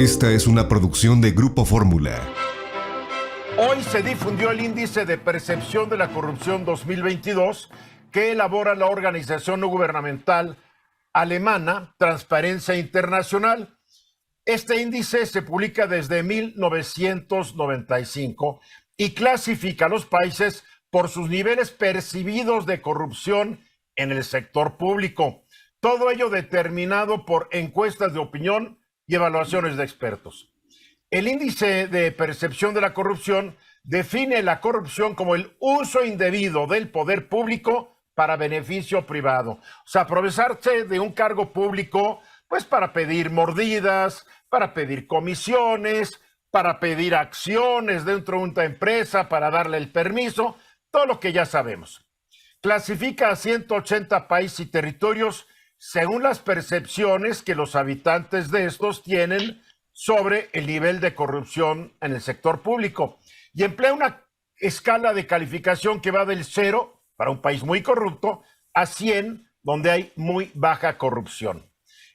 Esta es una producción de Grupo Fórmula. Hoy se difundió el índice de percepción de la corrupción 2022 que elabora la organización no gubernamental alemana Transparencia Internacional. Este índice se publica desde 1995 y clasifica a los países por sus niveles percibidos de corrupción en el sector público. Todo ello determinado por encuestas de opinión y evaluaciones de expertos. El índice de percepción de la corrupción define la corrupción como el uso indebido del poder público para beneficio privado. O sea, aprovecharse de un cargo público, pues para pedir mordidas, para pedir comisiones, para pedir acciones dentro de una empresa, para darle el permiso, todo lo que ya sabemos. Clasifica a 180 países y territorios según las percepciones que los habitantes de estos tienen sobre el nivel de corrupción en el sector público y emplea una escala de calificación que va del 0, para un país muy corrupto, a 100, donde hay muy baja corrupción.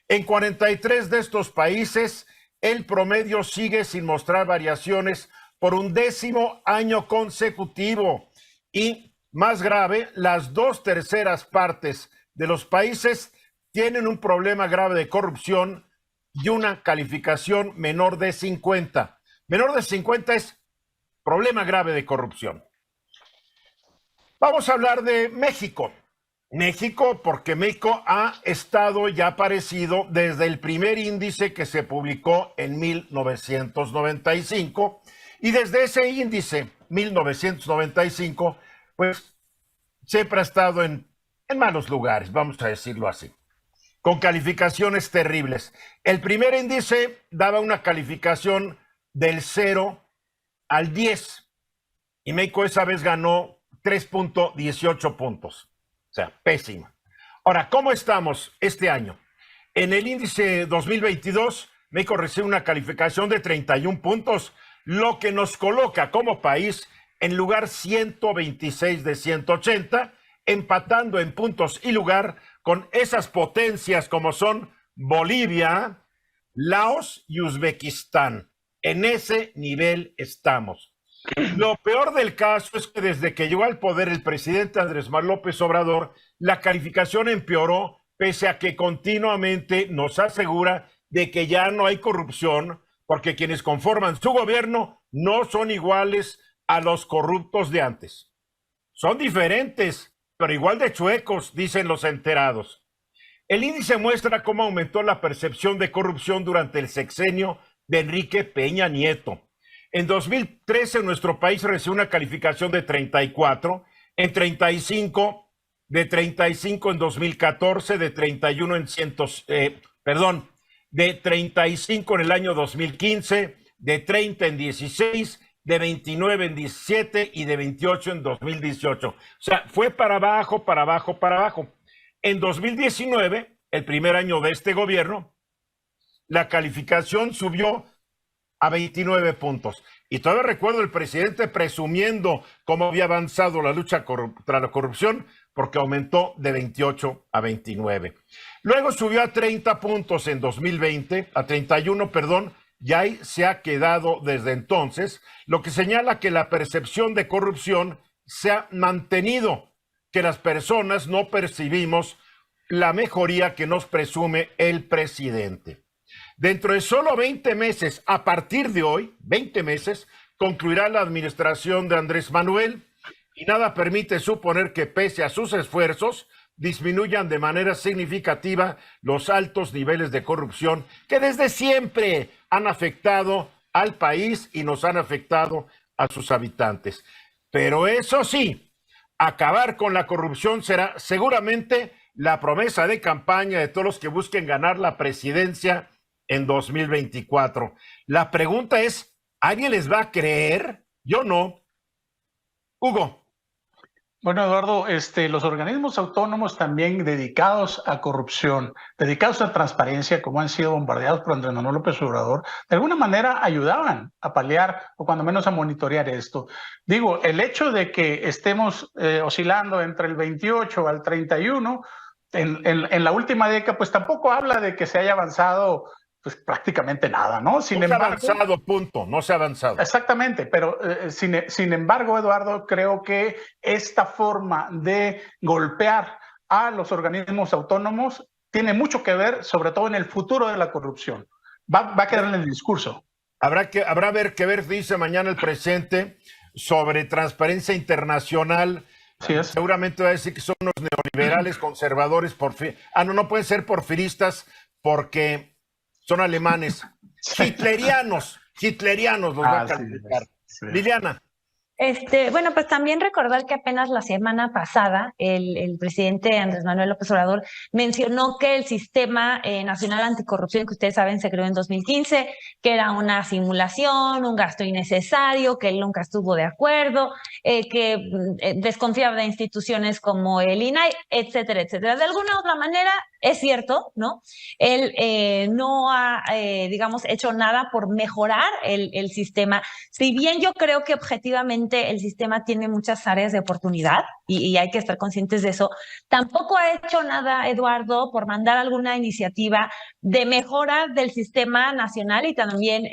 En 43 de estos países, el promedio sigue sin mostrar variaciones por un 10º año consecutivo y, más grave, las 2/3 partes de los países tienen un problema grave de corrupción y una calificación menor de 50. Menor de 50 es problema grave de corrupción. Vamos a hablar de México. México, porque México ha estado y ha aparecido desde el primer índice que se publicó en 1995, y desde ese índice, 1995, pues siempre ha estado en malos lugares, vamos a decirlo así, con calificaciones terribles. El primer índice daba una calificación del 0 al 10 y México esa vez ganó 3.18 puntos. O sea, pésima. Ahora, ¿cómo estamos este año? En el índice 2022, México recibe una calificación de 31 puntos, lo que nos coloca como país en lugar 126 de 180, empatando en puntos y lugar con esas potencias como son Bolivia, Laos y Uzbekistán. En ese nivel estamos. Lo peor del caso es que desde que llegó al poder el presidente Andrés Manuel López Obrador, la calificación empeoró, pese a que continuamente nos asegura de que ya no hay corrupción, porque quienes conforman su gobierno no son iguales a los corruptos de antes. Son diferentes, pero igual de chuecos, dicen los enterados. El índice muestra cómo aumentó la percepción de corrupción durante el sexenio de Enrique Peña Nieto. En 2013 nuestro país recibió una calificación de 34, en 35, de 35 en 2014, de 31 en de 35 en el año 2015, de 30 en 16, de 29 en 17 y de 28 en 2018. O sea, fue para abajo, para abajo, para abajo. En 2019, el primer año de este gobierno, la calificación subió a 29 puntos. Y todavía recuerdo el presidente presumiendo cómo había avanzado la lucha contra la corrupción, porque aumentó de 28 a 29. Luego subió a 30 puntos en 2020, a 31, perdón, y ahí se ha quedado desde entonces, lo que señala que la percepción de corrupción se ha mantenido, que las personas no percibimos la mejoría que nos presume el presidente. Dentro de solo 20 meses, a partir de hoy, 20 meses, concluirá la administración de Andrés Manuel y nada permite suponer que pese a sus esfuerzos disminuyan de manera significativa los altos niveles de corrupción que desde siempre han afectado al país y nos han afectado a sus habitantes. Pero eso sí, acabar con la corrupción será seguramente la promesa de campaña de todos los que busquen ganar la presidencia en 2024. La pregunta es, ¿alguien les va a creer? Yo no. Hugo. Bueno, Eduardo, los organismos autónomos también dedicados a corrupción, dedicados a transparencia, como han sido bombardeados por Andrés Manuel López Obrador, de alguna manera ayudaban a paliar o cuando menos a monitorear esto. Digo, el hecho de que estemos oscilando entre el 28 al 31 en la última década, pues tampoco habla de que se haya avanzado pues prácticamente nada, ¿no? Sin no se ha embargo, avanzado, punto, no se ha avanzado. Exactamente, pero sin embargo, Eduardo, creo que esta forma de golpear a los organismos autónomos tiene mucho que ver, sobre todo en el futuro de la corrupción. Va a quedar en el discurso. Habrá que ver, dice mañana el presidente, sobre transparencia internacional. Sí es. Seguramente va a decir que son unos neoliberales conservadores no pueden ser porfiristas porque son alemanes. Hitlerianos los va a calificar. Sí. Liliana. Bueno, pues también recordar que apenas la semana pasada el presidente Andrés Manuel López Obrador mencionó que el Sistema Nacional Anticorrupción, que ustedes saben se creó en 2015, que era una simulación, un gasto innecesario, que él nunca estuvo de acuerdo, que desconfiaba de instituciones como el INAI, etcétera, etcétera. De alguna u otra manera, es cierto, ¿no? Él no ha, digamos, hecho nada por mejorar el sistema. Si bien yo creo que objetivamente el sistema tiene muchas áreas de oportunidad y hay que estar conscientes de eso, tampoco ha hecho nada, Eduardo, por mandar alguna iniciativa de mejora del sistema nacional y también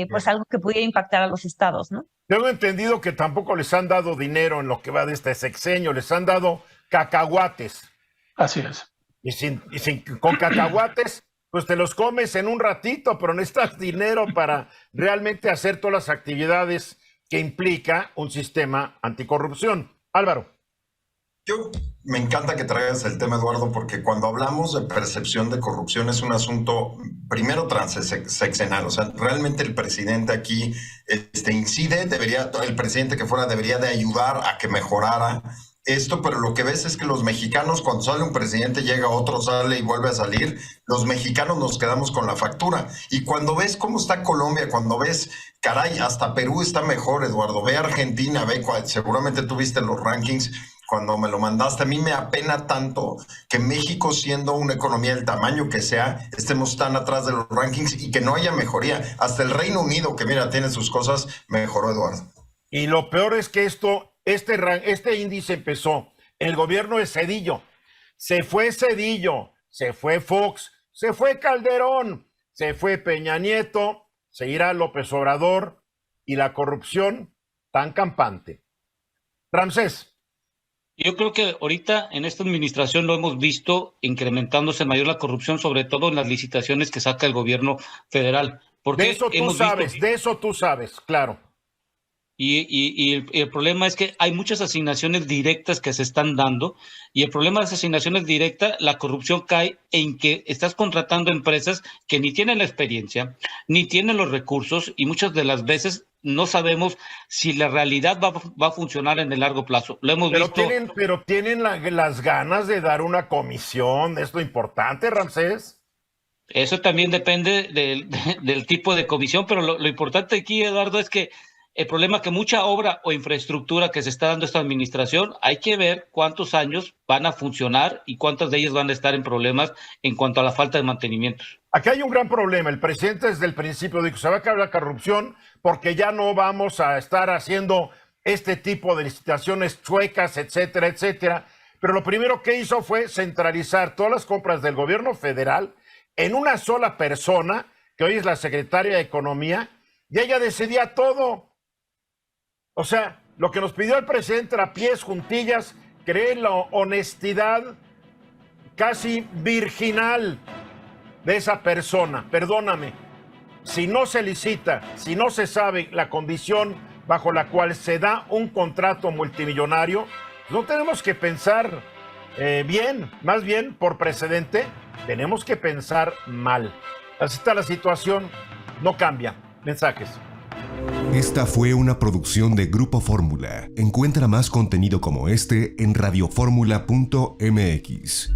pues algo que pudiera impactar a los estados, ¿no? Tengo entendido que tampoco les han dado dinero en lo que va de este sexenio, les han dado cacahuates. Así es. Con cacahuates, pues te los comes en un ratito, pero necesitas dinero para realmente hacer todas las actividades que implica un sistema anticorrupción. Álvaro. Me encanta que traigas el tema, Eduardo, porque cuando hablamos de percepción de corrupción es un asunto primero transeccional. O sea, realmente el presidente aquí incide, el presidente que fuera debería de ayudar a que mejorara esto, pero lo que ves es que los mexicanos, cuando sale un presidente, llega otro, sale y vuelve a salir, los mexicanos nos quedamos con la factura. Y cuando ves cómo está Colombia, cuando ves, caray, hasta Perú está mejor, Eduardo, ve Argentina, seguramente tú viste los rankings cuando me lo mandaste. A mí me apena tanto que México, siendo una economía del tamaño que sea, estemos tan atrás de los rankings y que no haya mejoría. Hasta el Reino Unido, que mira, tiene sus cosas, mejoró, Eduardo. Y lo peor es que este índice empezó en el gobierno de Zedillo. Se fue Zedillo, se fue Fox, se fue Calderón, se fue Peña Nieto, se irá López Obrador y la corrupción tan campante. Ramsés. Yo creo que ahorita en esta administración lo hemos visto incrementándose mayor la corrupción, sobre todo en las licitaciones que saca el gobierno federal. Porque de eso tú sabes, claro. Y el problema es que hay muchas asignaciones directas que se están dando, y el problema de las asignaciones directas, la corrupción cae en que estás contratando empresas que ni tienen la experiencia, ni tienen los recursos, y muchas de las veces no sabemos si la realidad va a funcionar en el largo plazo. Lo hemos visto. Pero tienen las ganas de dar una comisión, es lo importante, Ramsés. Eso también depende del tipo de comisión, pero lo importante aquí, Eduardo, es que el problema es que mucha obra o infraestructura que se está dando esta administración, hay que ver cuántos años van a funcionar y cuántas de ellas van a estar en problemas en cuanto a la falta de mantenimiento. Aquí hay un gran problema. El presidente desde el principio dijo, se va a acabar la corrupción porque ya no vamos a estar haciendo este tipo de licitaciones chuecas, etcétera, etcétera. Pero lo primero que hizo fue centralizar todas las compras del gobierno federal en una sola persona, que hoy es la secretaria de Economía, y ella decidía todo. O sea, lo que nos pidió el presidente a pies juntillas, cree la honestidad casi virginal de esa persona. Perdóname, si no se licita, si no se sabe la condición bajo la cual se da un contrato multimillonario, no tenemos que pensar bien, más bien por precedente, tenemos que pensar mal. Así está la situación, no cambia. Mensajes. Esta fue una producción de Grupo Fórmula. Encuentra más contenido como este en radioformula.mx.